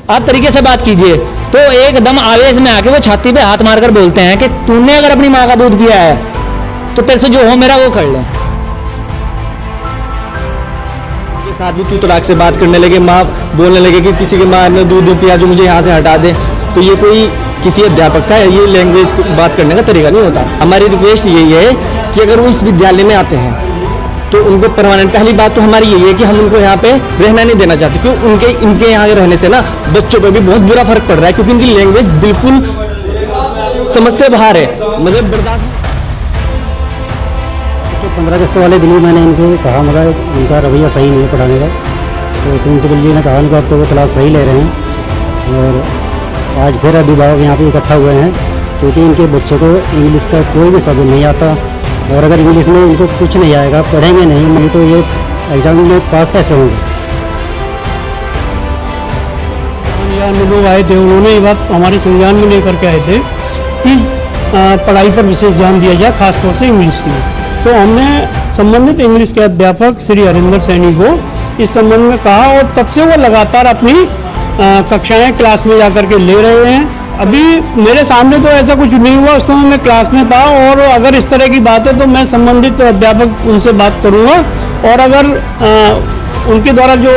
आप तरीके से बात कीजिए। तो एकदम आवेश में आके वो छाती पे हाथ मारकर बोलते हैं कि तूने अगर अपनी माँ का दूध पिया है तो तेरे से जो हो मेरा वो कर ले। के साथ भी तू तड़ाक से बात करने लगे, माँ बोलने लगे कि किसी की माँ ने दूध पिया जो मुझे यहाँ से हटा दे। तो ये कोई किसी अध्यापक का ये लैंग्वेज बात करने का तरीका नहीं होता। हमारी रिक्वेस्ट यही है कि अगर वो इस विद्यालय में आते हैं तो उनको परमानेंट, पहली बात तो हमारी यही है कि हम उनको यहाँ पे रहना नहीं देना चाहते, क्योंकि इनके यहाँ रहने से ना बच्चों पे भी बहुत बुरा फर्क पड़ रहा है, क्योंकि इनकी लैंग्वेज बिल्कुल समझ से बाहर है, मतलब बर्दाश्त। तो 15 अगस्त वाले दिन मैंने इनको कहा, मगर उनका रवैया सही नहीं है पढ़ाने का। तो प्रिंसिपल जी ने कहा उनको अब तो वो क्लास सही ले रहे हैं। और आज फिर अभिभावक यहाँ पे इकट्ठा हुए हैं, क्योंकि इनके बच्चों को इंग्लिश का कोई भी शब्द नहीं आता, और अगर इंग्लिश में इनको कुछ नहीं आएगा, पढ़ेंगे नहीं तो ये एग्जाम में पास कैसे होंगे। लोग आए थे, उन्होंने ये बात हमारे संज्ञान में लेकर के आए थे कि पढ़ाई पर विशेष ध्यान दिया जाए, खासतौर से इंग्लिश में। तो हमने संबंधित इंग्लिश के अध्यापक श्री हरिंदर सैनी को इस संबंध में कहा, और तब से वो लगातार अपनी कक्षाएं क्लास में जाकर के ले रहे हैं। अभी मेरे सामने तो ऐसा कुछ नहीं हुआ, उस समय मैं क्लास में था, और अगर इस तरह की बात है तो मैं संबंधित अध्यापक उनसे बात करूंगा, और अगर उनके द्वारा जो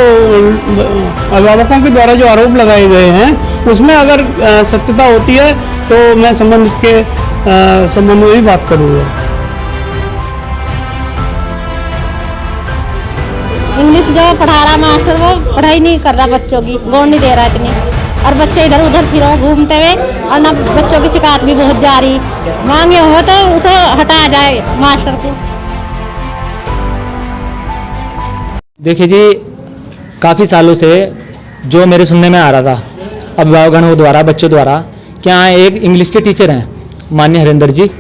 अभिभावकों के द्वारा जो आरोप लगाए गए हैं उसमें अगर सत्यता होती है तो मैं संबंधित के संबंध में भी बात करूंगा। इंग्लिश जो पढ़ा रहा मास्टर वो पढ़ाई नहीं कर रहा, बच्चों की गौर नहीं दे रहा इतनी, और बच्चे इधर उधर फिरो घूमते हुए, और ना बच्चों की शिकायत भी बहुत जा रही। मांगे हो तो उसे हटाया जाए मास्टर को। देखिए जी, काफ़ी सालों से जो मेरे सुनने में आ रहा था अभिभावकों द्वारा, बच्चों द्वारा, क्या एक इंग्लिश के टीचर हैं माननीय हरिंदर जी।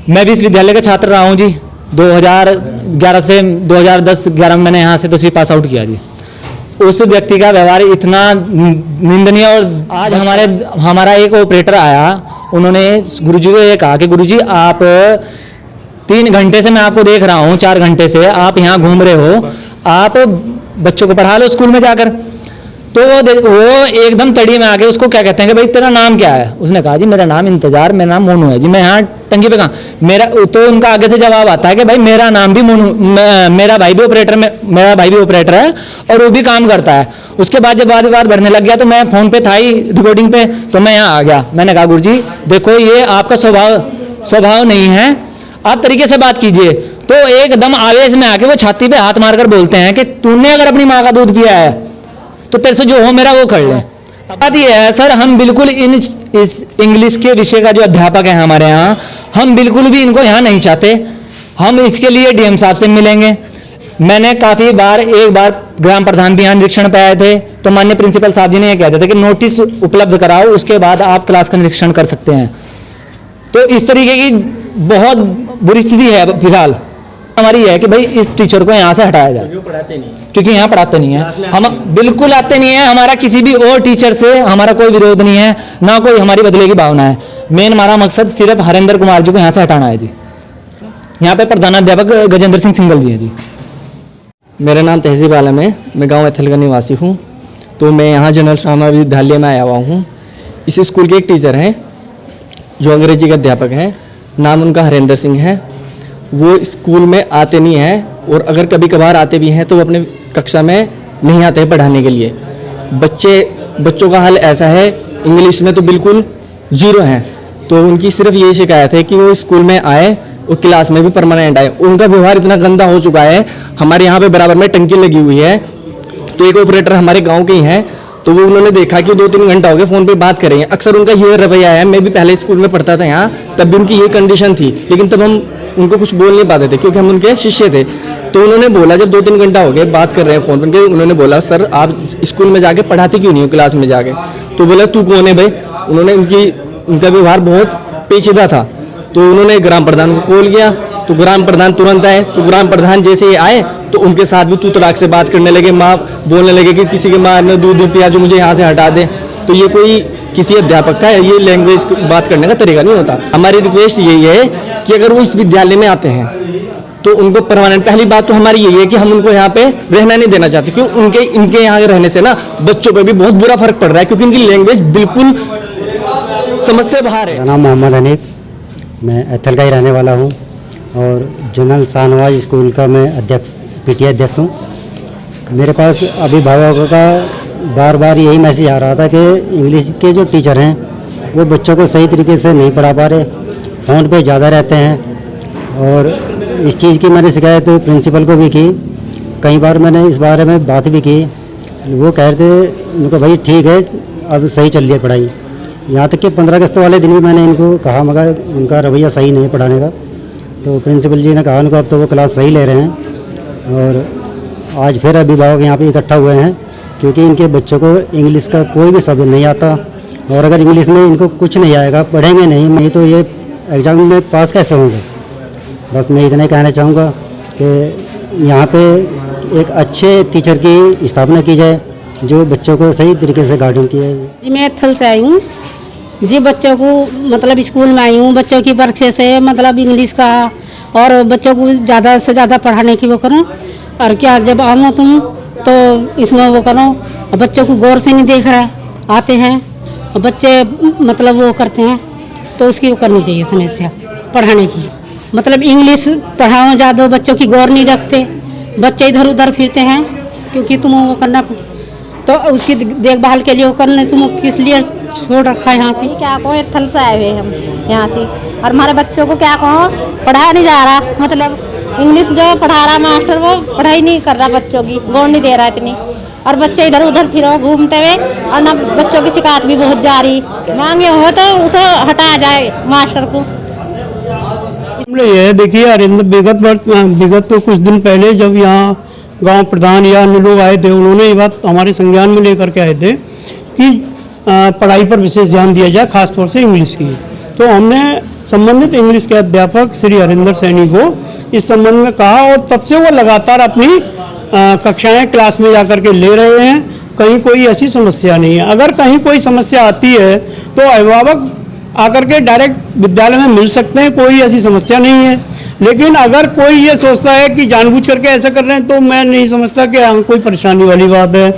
मैं भी इस विद्यालय का छात्र रहा हूँ जी। 2011 से 2010-11 में मैंने यहाँ से 10वीं पास आउट किया जी। उस व्यक्ति का व्यवहार इतना निंदनीय, और आज हमारा एक ऑपरेटर आया, उन्होंने गुरुजी को ये कहा कि गुरुजी आप 3 घंटे से मैं आपको देख रहा हूँ, 4 घंटे से आप यहाँ घूम रहे हो, आप बच्चों को पढ़ा लो स्कूल में जाकर। तो वो एकदम तड़ी में आके उसको क्या कहते हैं कि भाई तेरा नाम क्या है। उसने कहा जी मेरा नाम इंतजार, मेरा नाम मोनू है जी, मैं यहाँ टंकी पे कहाँ मेरा। तो उनका आगे से जवाब आता है कि भाई मेरा नाम भी मोनू, मेरा भाई भी ऑपरेटर है और वो भी काम करता है। उसके बाद जब बात बढ़ने लग गया तो मैं फ़ोन पे था ही रिकॉर्डिंग पे, तो मैं यहाँ आ गया। मैंने कहा गुरुजी देखो ये आपका स्वभाव नहीं है, आप तरीके से बात कीजिए। तो एकदम आवेश में आके वो छाती पे हाथ मारकर बोलते हैं कि तूने अगर अपनी माँ का दूध पिया है तो तेरे से जो हो मेरा वो कर ले। बात ये है सर, हम बिल्कुल इस इंग्लिश के विषय का जो अध्यापक है हमारे यहाँ, हम बिल्कुल भी इनको यहाँ नहीं चाहते। हम इसके लिए डीएम साहब से मिलेंगे। मैंने काफ़ी बार, एक बार ग्राम प्रधान भी यहाँ निरीक्षण पे आए थे, तो माननीय प्रिंसिपल साहब जी ने यह कहते थे कि नोटिस उपलब्ध कराओ, उसके बाद आप क्लास का निरीक्षण कर सकते हैं। तो इस तरीके की बहुत बुरी स्थिति है। फिलहाल हमारी है कि भाई इस टीचर को यहाँ से हटाया जाए, क्योंकि यहाँ पढ़ाते नहीं है, हम बिल्कुल आते नहीं है। हमारा किसी भी और टीचर से हमारा कोई विरोध नहीं है, ना कोई हमारी बदले की भावना है। मेन हमारा मकसद सिर्फ हरिंदर कुमार जी को यहाँ से हटाना है जी। यहाँ पे प्रधानाध्यापक गजेंद्र सिंह सिंगल जी हैं जी। मेरा नाम तहसीब आलम है, मैं गाँव एथल का निवासी हूँ। तो मैं यहाँ जनरल श्यामा विद्यालय में आया हुआ हूँ। इस स्कूल के एक टीचर हैं जो अंग्रेजी के अध्यापक हैं, नाम उनका हरिंदर सिंह है। वो स्कूल में आते नहीं हैं, और अगर कभी कभार आते भी हैं तो वो अपने कक्षा में नहीं आते हैं पढ़ाने के लिए। बच्चों का हाल ऐसा है, इंग्लिश में तो बिल्कुल जीरो हैं। तो उनकी सिर्फ यही शिकायत है कि वो स्कूल में आए और क्लास में भी परमानेंट आए। उनका व्यवहार इतना गंदा हो चुका है। हमारे यहाँ पे बराबर में टंकी लगी हुई है, तो एक ऑपरेटर हमारे गाँव के ही हैं, तो वो उन्होंने देखा कि 2-3 घंटा हो गया फ़ोन पे बात कर रहे हैं। अक्सर उनका ये रवैया है। मैं भी पहले स्कूल में पढ़ता था यहाँ, तब भी उनकी ये कंडीशन थी, लेकिन तब हम उनको कुछ बोल नहीं पाते थे क्योंकि हम उनके शिष्य थे। तो उन्होंने बोला, जब 2-3 घंटा हो गए बात कर रहे हैं फ़ोन पर, उन्होंने बोला सर आप स्कूल में जाके पढ़ाते क्यों नहीं हो क्लास में जाके। तो बोला तू कौन है भाई। उन्होंने उनका व्यवहार बहुत पेचीदा था। तो उन्होंने ग्राम प्रधान को कॉल किया, तो ग्राम प्रधान तुरंत आए। तो ग्राम प्रधान जैसे ही आए तो उनके साथ भी तू तड़ाक से बात करने लगे, माँ बोलने लगे कि किसी की माँ ने दूध पिया जो मुझे यहाँ से हटा दे। तो ये कोई किसी अध्यापक का ये लैंग्वेज बात करने का तरीका नहीं होता। हमारी रिक्वेस्ट यही है कि अगर वो इस विद्यालय में आते हैं तो उनको परमानेंट, पहली बात तो हमारी यही है कि हम उनको यहाँ पे रहना नहीं देना चाहते, क्यों इनके यहाँ रहने से ना बच्चों पे भी बहुत बुरा फर्क पड़ रहा है, क्योंकि इनकी लैंग्वेज बिल्कुल समझ से बाहर है। मेरा नाम मोहम्मद हनीफ, मैं एथल का ही रहने वाला हूँ और जनरल शाहनवाज स्कूल का मैं अध्यक्ष, पीटीए अध्यक्ष हूँ। मेरे पास अभिभावकों का बार बार यही मैसेज आ रहा था कि इंग्लिश के जो टीचर हैं वो बच्चों को सही तरीके से नहीं पढ़ा पा रहे, फ़ोन पे ज़्यादा रहते हैं। और इस चीज़ की मैंने शिकायत प्रिंसिपल को भी की, कई बार मैंने इस बारे में बात भी की। वो कह रहे थे उनको भाई ठीक है अब सही चल रही है पढ़ाई। यहाँ तक कि 15 अगस्त वाले दिन भी मैंने इनको कहा, मगर उनका रवैया सही नहीं पढ़ाने का। तो प्रिंसिपल जी ने कहा उनको अब तो वो क्लास सही ले रहे हैं। और आज फिर अभिभावक यहाँ पे इकट्ठा हुए हैं, क्योंकि इनके बच्चों को इंग्लिश का कोई भी शब्द नहीं आता, और अगर इंग्लिश में इनको कुछ नहीं आएगा, पढ़ेंगे नहीं तो ये एग्ज़ाम में पास कैसे होंगे। बस मैं इतना ही कहना चाहूँगा कि यहाँ पे एक अच्छे टीचर की स्थापना की जाए जो बच्चों को सही तरीके से गाइड किया जाए। जी मैं एथल से आई हूँ जी, बच्चों को मतलब स्कूल में आई हूँ, बच्चों की परीक्षा से मतलब इंग्लिश का और बच्चों को ज़्यादा से ज़्यादा पढ़ाने की वो करूँ। और क्या जब आऊँ तुम तो इसमें वो करो, बच्चों को गौर से नहीं देख रहा, आते हैं और बच्चे मतलब वो करते हैं, तो उसकी वो करनी चाहिए समस्या पढ़ाने की। मतलब इंग्लिश पढ़ाओ ज़्यादा, बच्चों की गौर नहीं रखते, बच्चे इधर उधर फिरते हैं, क्योंकि तुम वो करना तो उसकी देखभाल के लिए वो करने तुम किस लिए छोड़ रखा है यहाँ से। क्या कहो, एथल से आए हुए हम यहाँ से, और हमारे बच्चों को क्या कहो पढ़ाया नहीं जा रहा, मतलब इंग्लिश जो पढ़ा रहा मास्टर वो पढ़ाई नहीं कर रहा, बच्चों की गौर नहीं दे रहा इतनी, और बच्चे इधर उधर फिरो घूमते हुए, और ना बच्चों की शिकायत भी बहुत जा रही, मांगे हो तो उसे हटाया जाए मास्टर को। ये देखिए विगत तो कुछ दिन पहले जब यहाँ गांव प्रधान या अन्य लोग आए थे, उन्होंने ये बात हमारे संज्ञान में लेकर के आए थे कि पढ़ाई पर विशेष ध्यान दिया जाए, खासतौर से इंग्लिश की। तो हमने संबंधित इंग्लिश के अध्यापक श्री हरिंदर सैनी को इस संबंध में कहा, और तब से वो लगातार अपनी कक्षाएं क्लास में जाकर के ले रहे हैं। कहीं कोई ऐसी समस्या नहीं है। अगर कहीं कोई समस्या आती है तो अभिभावक आकर के डायरेक्ट विद्यालय में मिल सकते हैं, कोई ऐसी समस्या नहीं है। लेकिन अगर कोई ये सोचता है कि जानबूझ करके ऐसा कर रहे हैं, तो मैं नहीं समझता कि हाँ कोई परेशानी वाली बात है।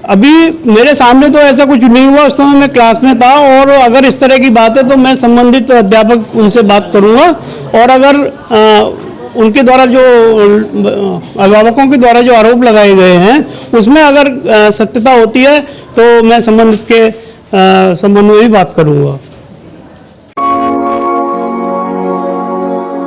अभी मेरे सामने तो ऐसा कुछ नहीं हुआ, उस समय मैं क्लास में था, और अगर इस तरह की बात है तो मैं संबंधित अध्यापक उनसे बात करूंगा, और अगर उनके द्वारा जो अभिभावकों के द्वारा जो आरोप लगाए गए हैं उसमें अगर सत्यता होती है तो मैं संबंधित के संबंध में भी बात करूंगा।